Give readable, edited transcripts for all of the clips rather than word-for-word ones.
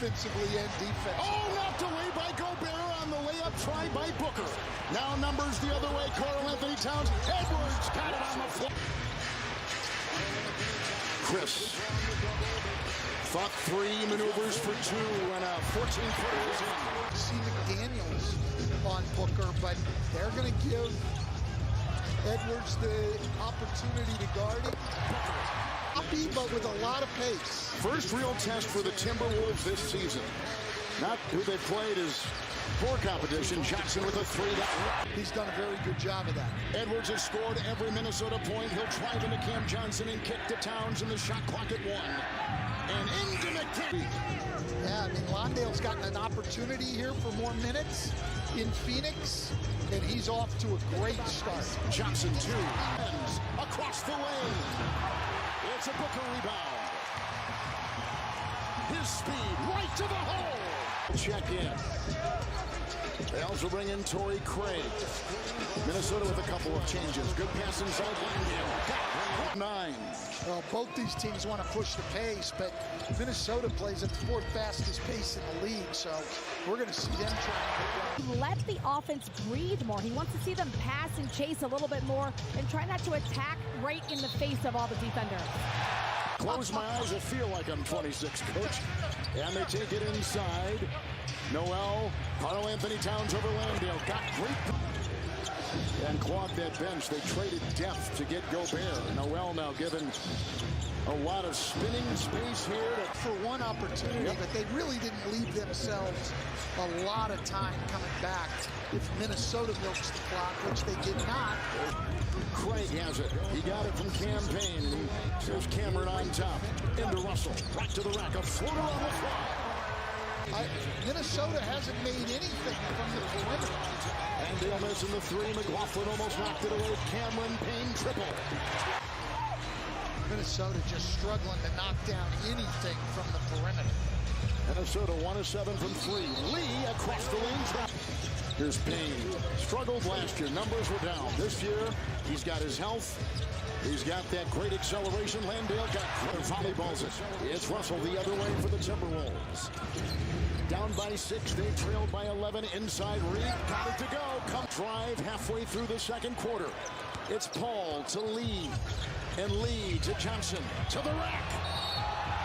offensively and defensively. Oh, knocked away by Gobert on the layup try by Booker. Now numbers the other way. Karl-Anthony Towns. Edwards got it on the floor. Chris fought 3 maneuvers for 2 and a 14-footer is in. See McDaniels on Booker, but they're going to give Edwards the opportunity to guard him. But with a lot of pace. First real test for the Timberwolves this season. Not who they played as poor competition. Jackson with a 3. He's done a very good job of that. Edwards has scored every Minnesota point. He'll drive into Cam Johnson and kick to Towns, and the shot clock at 1. And into McDaniel. Yeah, I mean, Londale's gotten an opportunity here for more minutes in Phoenix, and he's off to a great start. Johnson 2. Ends across the lane. It's a Booker rebound. His speed right to the hole. Check in. They also bring in Torrey Craig. Minnesota with a couple of changes. Good pass inside. 9. Well, both these teams want to push the pace, but Minnesota plays at the 4th fastest pace in the league, so we're going to see them trying to let the offense breathe more. He wants to see them pass and chase a little bit more and try not to attack right in the face of all the defenders. Close my eyes, I feel like I'm 26, coach. And they take it inside. Noel, Karl-Anthony Towns over Landale. Got great. And clogged that bench. They traded depth to get Gobert. Noel now given a lot of spinning space here. For one opportunity, but they really didn't leave themselves a lot of time coming back if Minnesota milks the clock, which they did not. Craig has it. He got it from Campaign. And there's Cameron on top. Into Russell. Back to the rack. A floater on the fly. Minnesota hasn't made anything from the perimeter. And they'll miss in the 3. McLaughlin almost knocked it away. Cameron Payne triple. Minnesota just struggling to knock down anything from the perimeter. Minnesota 1 of 7 from 3. Lee across the lane trap. Here's Payne. Struggled last year. Numbers were down. This year, he's got his health. He's got that great acceleration. Landale got volleyballs it. It's Russell the other way for the Timberwolves. Down by 6. They trailed by 11. Inside Reed. Got it to go. Come drive halfway through the second quarter. It's Paul to Lee. And Lee to Johnson. To the rack.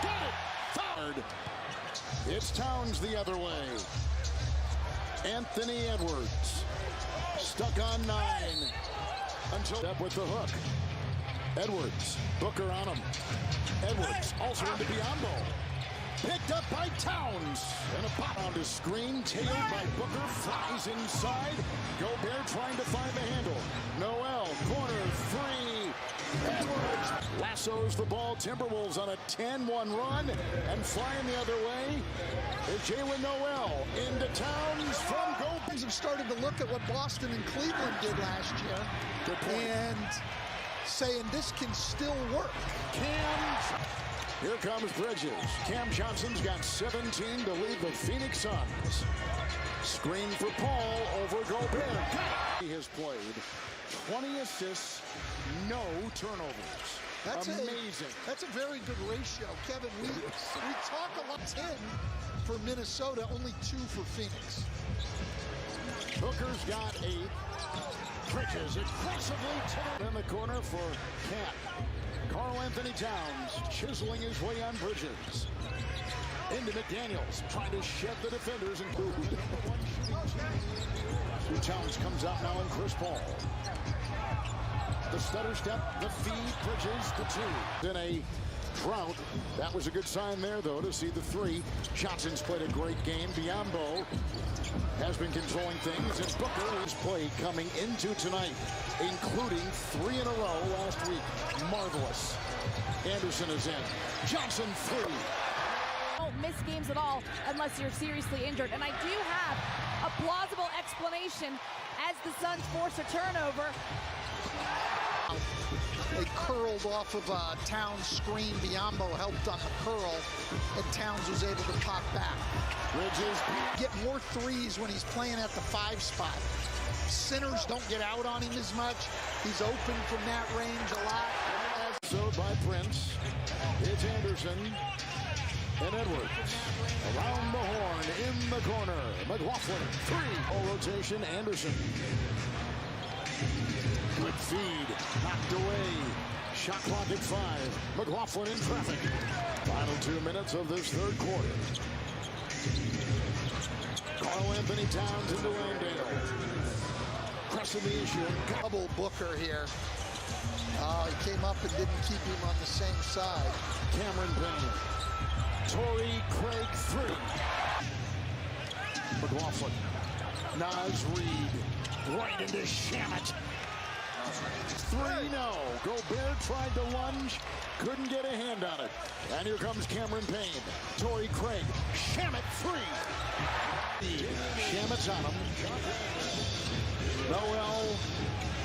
Got it. Fouled. It's Towns the other way. Anthony Edwards. Stuck on 9. Until up with the hook. Edwards. Booker on him. Edwards also into Biombo. Picked up by Towns. And a pop on his screen. Tailed by Booker. Flies inside. Gobert trying to find the handle. Noel. Corner 3. Edwards lassos the ball. Timberwolves on a 10-1 run. And flying the other way is Jalen Noel. Into Towns from Gobert. Have started to look at what Boston and Cleveland did last year. Good point. And saying this can still work. Cam. Here comes Bridges. Cam Johnson's got 17 to lead the Phoenix Suns. Screen for Paul over Gobert. He has played 20 assists, no turnovers. That's amazing. That's a very good ratio. Kevin, we talk a lot. 10 for Minnesota, only 2 for Phoenix. Booker's got 8. Bridges aggressively in the corner for Cat. Karl-Anthony Towns chiseling his way on Bridges. Into McDaniels, trying to shed the defenders and Towns comes out now in Chris Paul. The stutter step, the feed, Bridges to 2. Then a drought. That was a good sign there, though, to see the 3. Johnson's played a great game. Biombo has been controlling things, and Booker is played coming into tonight, including 3 in a row last week. Marvelous. Anderson is in. Johnson 3. Don't miss games at all unless you're seriously injured. And I do have a plausible explanation as the Suns force a turnover. They curled off of a Towns screen. Biombo helped on the curl, and Towns was able to pop back. Bridges get more 3s when he's playing at the 5 spot. Centers don't get out on him as much. He's open from that range a lot. So by Prince, it's Anderson and Edwards around the in the corner. McLaughlin, three. All rotation, Anderson. Good feed, knocked away. Shot clock at 5. McLaughlin in traffic. Final 2 minutes of this third quarter. Carl Anthony Towns into Landale. Pressing the issue. Double Booker here. He came up and didn't keep him on the same side. Cameron Payne. Torrey Craig, 3. McLaughlin. Naz Reid. Right into Shamet. 3, no. Gobert tried to lunge. Couldn't get a hand on it. And here comes Cameron Payne. Torrey Craig. Shamet, 3. Shamet's on him. Noel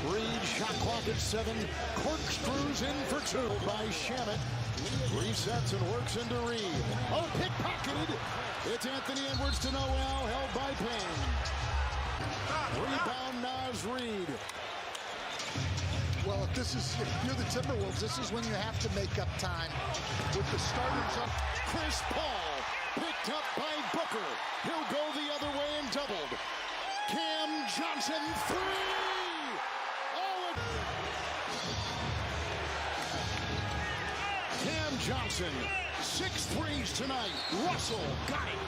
Reid, shot clock at 7. Corkscrews in for 2 by Shamet. Resets and works into Reid. Oh, pickpocketed. It's Anthony Edwards to Noel, held by Payne. Rebound, Naz Reid. Well, if you're the Timberwolves, this is when you have to make up time with the starters up. Chris Paul picked up by Booker. He'll go the other way and doubled. Cam Johnson, 3. Oh, Cam Johnson, 6 threes tonight. Russell got it.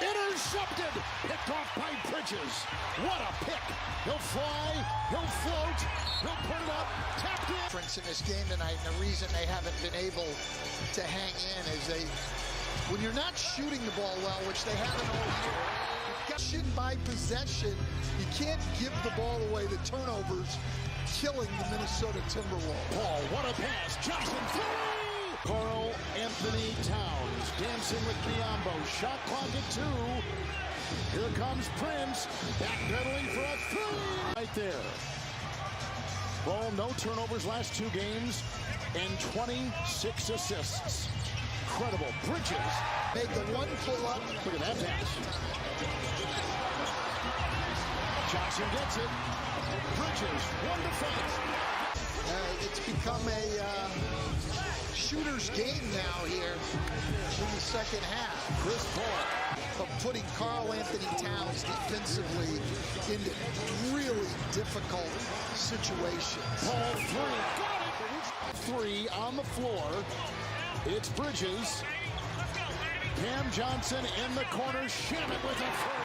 Intercepted. Picked off by Bridges. What a pick. He'll fly. He'll float. He'll put it up. Tapped in. Difference in this game tonight, and the reason they haven't been able to hang in is when you're not shooting the ball well, which they haven't all year, possession by possession, you can't give the ball away. The turnovers killing the Minnesota Timberwolves. Paul, what a pass. Johnson, 3. Carl Anthony Towns dancing with Biombo. Shot clock at 2. Here comes Prince. Backpedaling for a 3. Right there. Ball, no turnovers last 2 games and 26 assists. Incredible. Bridges. Made the one pull-up. Look at that pass. Johnson gets it. Bridges, 1 to 5. It's become a shooter's game now here in the second half. Chris Paul. Of putting Carl Anthony Towns defensively into really difficult situations. Paul, 3. Got it. 3 on the floor. It's Bridges. Cam Johnson in the corner. Shamet with a 3.